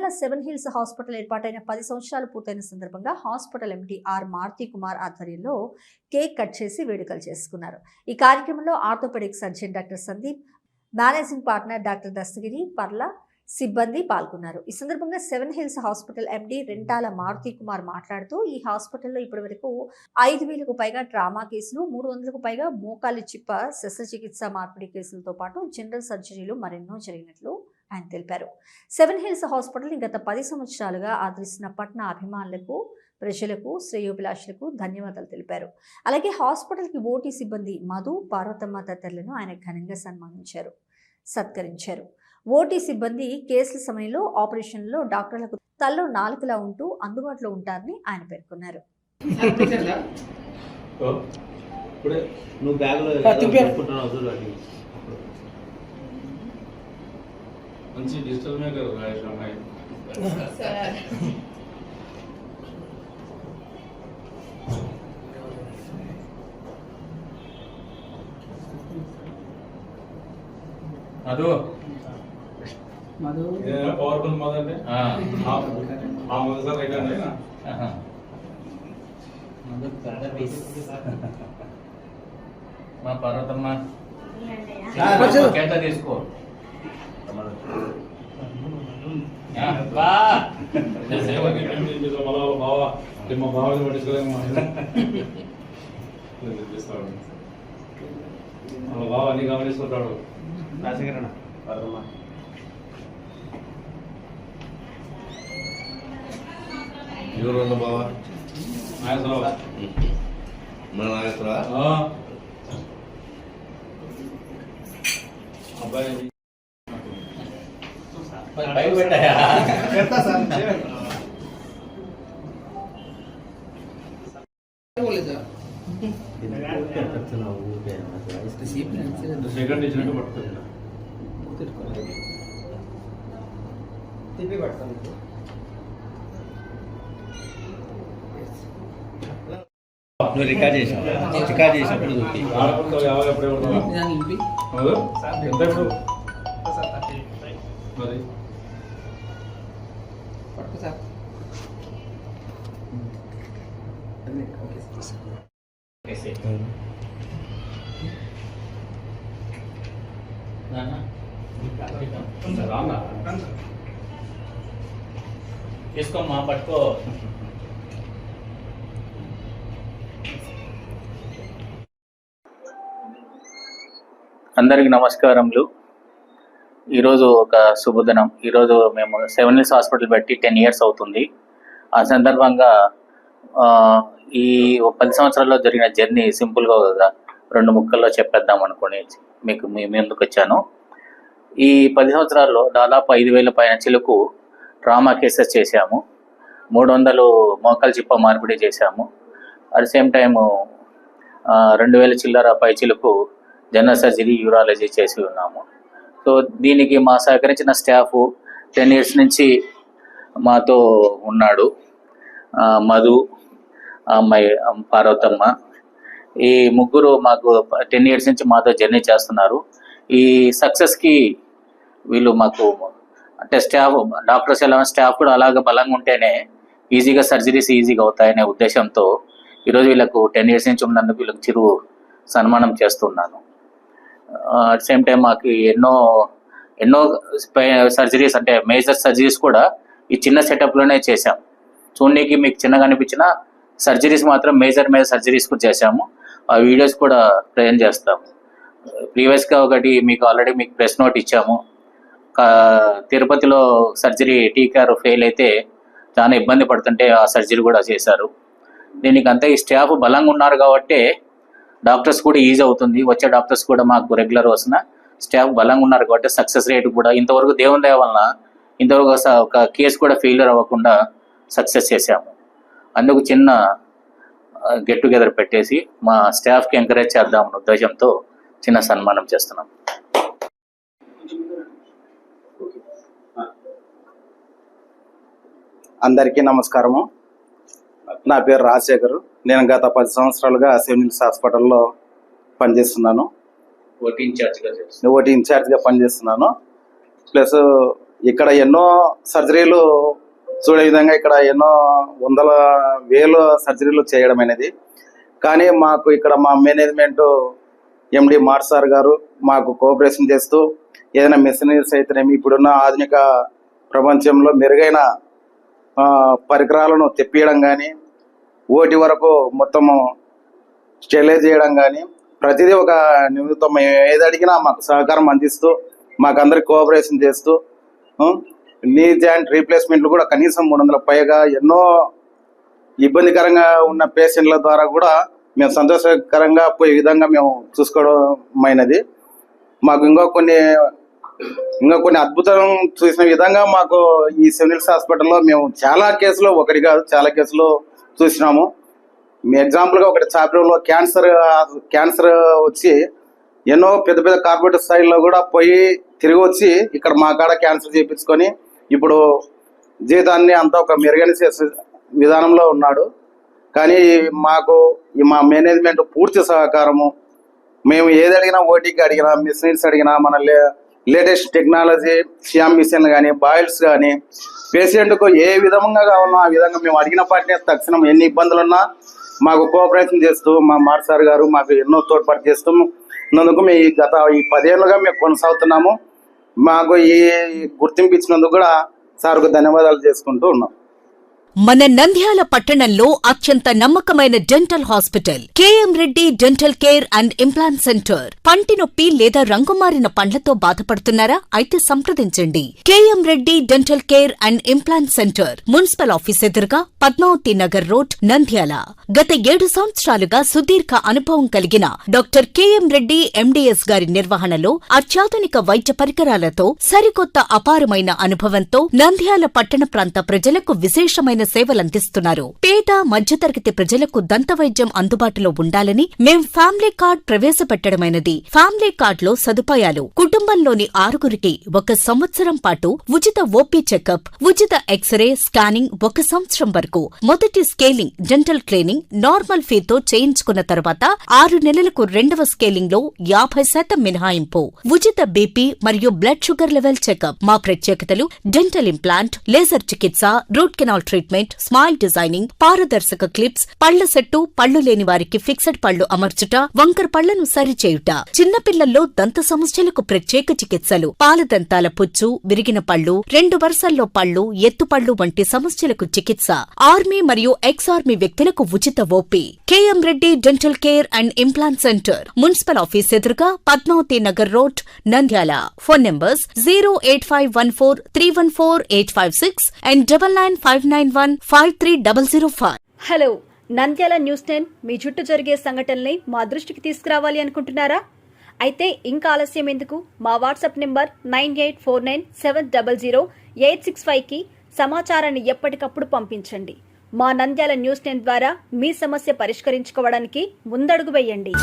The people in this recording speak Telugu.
ఇవాళ సెవెన్ హిల్స్ హాస్పిటల్ ఏర్పాటైన 10 సంవత్సరాలు పూర్తయిన సందర్భంగా hospital MD R Maruthi Kumar ఆధ్వర్యంలో కేక్ కట్ చేసి వేడుకలు చేసుకున్నారు. ఈ కార్యక్రమంలో orthopaedic surgeon doctor Sandeep, managing partner doctor Dastagiri, పర్ల సిబ్బంది పాల్గొన్నారు. ఈ సందర్భంగా Seven Hills hospital MD Rentala Maruthi Kumar మాట్లాడుతూ ఈ హాస్పిటల్లో ఇప్పటివరకు 5,000కు పైగా ట్రామా కేసులు, 300కు పైగా మోకాలి చిప్ప శస్త్రచికిత్స మార్పిడి కేసులతో పాటు జనరల్ సర్జరీలు మరెన్నో జరిగినట్లు ఆయన తెలిపారు. సెవెన్ హిల్స్ హాస్పిటల్ గత 10 సంవత్సరాలుగా ఆదరిస్తున్న పట్న అభిమానులకు, ప్రజలకు, శ్రేయోభిలాషులకు ధన్యవాదాలు తెలిపారు. అలాగే హాస్పిటల్కి ఓటీ సిబ్బంది మధు, పార్వతమ్మ తదితరులను ఆయన ఘనంగా సత్కరించారు. ఓటీ సిబ్బంది కేసుల సమయంలో ఆపరేషన్లో డాక్టర్లకు తల్లో నాలుకలా ఉంటూ అందుబాటులో ఉంటారని ఆయన పేర్కొన్నారు. మంచి డిజిటల్ మేకర్ రాయేష్ అమ్మాయి మధు పవర్ఫుల్ మధు అంటే మధు సార్ రైట్ అండి మా పార్వతమ్మ కేట తీసుకో మా బావని పట్టించుకోలేము మా బావ అన్ని గమనిస్తుంటాడు. ఎవరు బావా? నాగేశ్వరరావు. మన నాగేశ్వరరావు అబ్బాయి సెకండ్ ఇచ్చినట్టు పట్టుకుంటా రికార్డ్ చేసినప్పుడు ఎంత ఇప్పుడు మరి తీసుకోమ్మా, పట్టుకో. అందరికి నమస్కారములు. ఈరోజు ఒక శుభదినం. ఈరోజు మేము సెవెన్ హిల్స్ హాస్పిటల్ పెట్టి 10 years అవుతుంది. ఆ సందర్భంగా ఈ 10 సంవత్సరాల్లో జరిగిన జర్నీ సింపుల్గా 2 ముక్కల్లో చెప్పేద్దాం అనుకుని మీకు మీ ముందుకు వచ్చాను. ఈ 10 సంవత్సరాల్లో దాదాపు 5,000 పైన చిలుకు ట్రామా కేసెస్ చేశాము. 300 మోకాలు చిప్ప మార్పిడి చేశాము. అట్ ద సేమ్ టైము 2,000 చిల్లర పై చిలుకు జనరల్ సర్జరీ, యూరాలజీ చేసి ఉన్నాము. సో దీనికి మా సహకరించిన స్టాఫ్ 10 years నుంచి మాతో ఉన్నాడు. మధు, అమ్మాయి పార్వతమ్మ, ఈ ముగ్గురు మాకు 10 years నుంచి మాతో జర్నీ చేస్తున్నారు. ఈ సక్సెస్కి వీళ్ళు మాకు అంటే స్టాఫ్, డాక్టర్స్ ఎలా స్టాఫ్ కూడా అలాగే బలంగా ఉంటేనే ఈజీగా సర్జరీస్ ఈజీగా అవుతాయనే ఉద్దేశంతో ఈరోజు వీళ్ళకు 10 years నుంచి ఉన్నందుకు వీళ్ళకి చిరు సన్మానం చేస్తున్నాను. అట్ సేమ్ టైం మాకు ఎన్నో సర్జరీస్ అంటే మేజర్ సర్జరీస్ కూడా ఈ చిన్న సెటప్లోనే చేశాం. చూడడానికి మీకు చిన్నగా అనిపించిన సర్జరీస్ మాత్రం మేజర్ సర్జరీస్ కూడా చేశాము. ఆ వీడియోస్ కూడా ప్రజెంట్ చేస్తాము. ప్రీవియస్గా ఒకటి మీకు ఆల్రెడీ మీకు ప్రెస్ నోట్ ఇచ్చాము. తిరుపతిలో సర్జరీ టీకార్ ఫెయిల్ అయితే చాలా ఇబ్బంది పడుతుంటే ఆ సర్జరీ కూడా చేశారు. దీనికి అంతా ఈ స్టాఫ్ బలంగా ఉన్నారు కాబట్టి డాక్టర్స్ కూడా ఈజీ అవుతుంది. వచ్చే డాక్టర్స్ కూడా మాకు రెగ్యులర్ వస్తున్న స్టాఫ్ బలంగా ఉన్నారు కాబట్టి సక్సెస్ రేట్ కూడా ఇంతవరకు దేవుని దయ వలన ఇంతవరకు ఒక కేసు కూడా ఫెయిల్యూర్ అవ్వకుండా సక్సెస్ చేశాము. అందుకు చిన్న గెట్ టుగెదర్ పెట్టేసి మా స్టాఫ్కి ఎంకరేజ్ చేద్దామన్న ఉద్దేశంతో చిన్న సన్మానం చేస్తున్నాం. అందరికీ నమస్కారము. నా పేరు రాజశేఖర్. నేను గత 10 సంవత్సరాలుగా సెవెన్ హిల్స్ హాస్పిటల్లో పనిచేస్తున్నాను. ఓటీ ఇన్ఛార్జ్గా పనిచేస్తున్నాను. ప్లస్ ఇక్కడ ఎన్నో సర్జరీలు చూడే విధంగా ఇక్కడ ఎన్నో వందల వేలు సర్జరీలు చేయడం అనేది. కానీ మాకు ఇక్కడ మా మేనేజ్మెంట్ ఎండి మార్ సార్ గారు మాకు కోఆపరేషన్ చేస్తూ ఏదైనా మెషినరీస్ అయితేనేమి ఇప్పుడున్న ఆధునిక ప్రపంచంలో మెరుగైన పరికరాలను తెప్పియడం కానీ ఓటి వరకు మొత్తము స్టెరిలైజ్ చేయడం కానీ ప్రతిదీ ఒక నిమిత్తం మేము ఏది అడిగినా మాకు సహకారం అందిస్తూ మాకందరికి కోఆపరేషన్ చేస్తూ నీ జాయింట్ రీప్లేస్మెంట్లు కూడా కనీసం 300 పైగా ఎన్నో ఇబ్బందికరంగా ఉన్న పేషెంట్ల ద్వారా కూడా మేము సంతోషకరంగా పోయే విధంగా మేము చూసుకోవడమైనది. మాకు ఇంకా కొన్ని అద్భుతం చూసిన విధంగా మాకు ఈ సెవెనిల్స్ హాస్పిటల్లో మేము చాలా కేసులు ఒకటి కాదు చాలా కేసులు చూసినాము. ఎగ్జాంపుల్గా ఒకటి చాపేరులో క్యాన్సర్ వచ్చి ఎన్నో పెద్ద పెద్ద కార్పొరేట్ స్థాయిలో కూడా పోయి తిరిగి వచ్చి ఇక్కడ మా కాడ క్యాన్సర్ చేయించుకొని ఇప్పుడు జీవితాన్ని అంతా ఒక మెరుగైన విధానంలో ఉన్నాడు. కానీ మాకు మా మేనేజ్మెంట్ పూర్తి సహకారము, మేము ఏది అడిగినా ఓటీకి అడిగినా మిషనరీస్ అడిగినా మన లేటెస్ట్ టెక్నాలజీ సియామ్ మిషన్ కానీ బాయిల్స్ కానీ పేషెంట్కు ఏ విధంగా కావాలన్నా ఆ విధంగా మేము అడిగిన పాటినే తక్షణం ఎన్ని ఇబ్బందులు ఉన్నా మాకు కోఆపరేషన్ చేస్తూ మా మార్ సార్ గారు మాకు ఎన్నో తోడ్పాటు చేస్తూ నందుకు మేము గత 10 ఏళ్ళుగా మేము కొనసాగుతున్నాము. మాకు ఈ గుర్తింపు ఇచ్చినందుకు కూడా సార్కు ధన్యవాదాలు చేసుకుంటూ ఉన్నాం. మన నంద్యాల పట్టణంలో అత్యంత నమ్మకమైన dental hospital KM Reddy dental care and implant centre. పంటి నొప్పి లేదా రంగుమారిన పండ్లతో బాధపడుతున్నారా? అయితే సంప్రదించండి. KM Reddy dental care and implant centre, municipal office ఎదురుగా, పద్మావతి నగర్ రోడ్, నంద్యాల. గత 7 సంవత్సరాలుగా సుదీర్ఘ అనుభవం కలిగిన డాక్టర్ కేఎం రెడ్డి ఎండిఎస్ గారి నిర్వహణలో అత్యాధునిక వైద్య పరికరాలతో సరికొత్త అపారమైన అనుభవంతో నంద్యాల పట్టణ ప్రాంత ప్రజలకు విశేషమైన సేవలందిస్తున్నారు. పేద మధ్యతరగతి ప్రజలకు దంతవైద్యం అందుబాటులో ఉండాలని మేం ఫ్యామిలీ కార్డ్ ప్రవేశపెట్టడమైనది. ఫ్యామిలీ కార్డ్ లో సదుపాయాలు: కుటుంబంలోని 6గురికి 1 సంవత్సరం పాటు ఉచిత ఓపీ చెకప్, ఉచిత ఎక్స్రే స్కానింగ్ 1 సంవత్సరం వరకు, మొదటి స్కేలింగ్ డెంటల్ క్లీనింగ్ నార్మల్ ఫీతో చేయించుకున్న తర్వాత 6 నెలలకు 2వ స్కేలింగ్ లో 50% మినహాయింపు, ఉచిత బీపీ మరియు బ్లడ్ షుగర్ లెవెల్ చెకప్. మా ప్రత్యేకతలు: డెంటల్ ఇంప్లాంట్, లేజర్ చికిత్స, root canal treatment, smile designing, పారదర్శక క్లిప్స్, పళ్ల సెట్టు, పళ్లు లేని వారికి ఫిక్స్డ్ పళ్లు అమర్చుట, వంకర పళ్లను సరిచేయుట, చిన్నపిల్లల్లో దంత సమస్యలకు ప్రత్యేక చికిత్సలు, పాలదంతాల పుచ్చు, విరిగిన పళ్లు, 2 వరుసల్లో పళ్లు, ఎత్తుపళ్లు వంటి సమస్యలకు చికిత్స, ఆర్మీ మరియు ఎక్స్ ఆర్మీ వ్యక్తులకు ఉచిత OP. KM Reddy dental care and implant centre, municipal office ఎదురుగా, Padmavathi Nagar road, Nandyal. Phone numbers 08514314856 and 9959153005. Hello, Nandyal news 10 మీ చుట్టూ జరిగే సంఘటనల్ని మా దృష్టికి తీసుకురావాలి అనుకుంటున్నారా? అయితే ఇంకా ఆలస్యం ఎందుకు? మా వాట్సాప్ నెంబర్ 9849700865కి సమాచారాన్ని ఎప్పటికప్పుడు పంపించండి. మా నంద్యాల న్యూస్ 10 ద్వారా మీ సమస్య పరిష్కరించుకోవడానికి ముందడుగు వేయండి.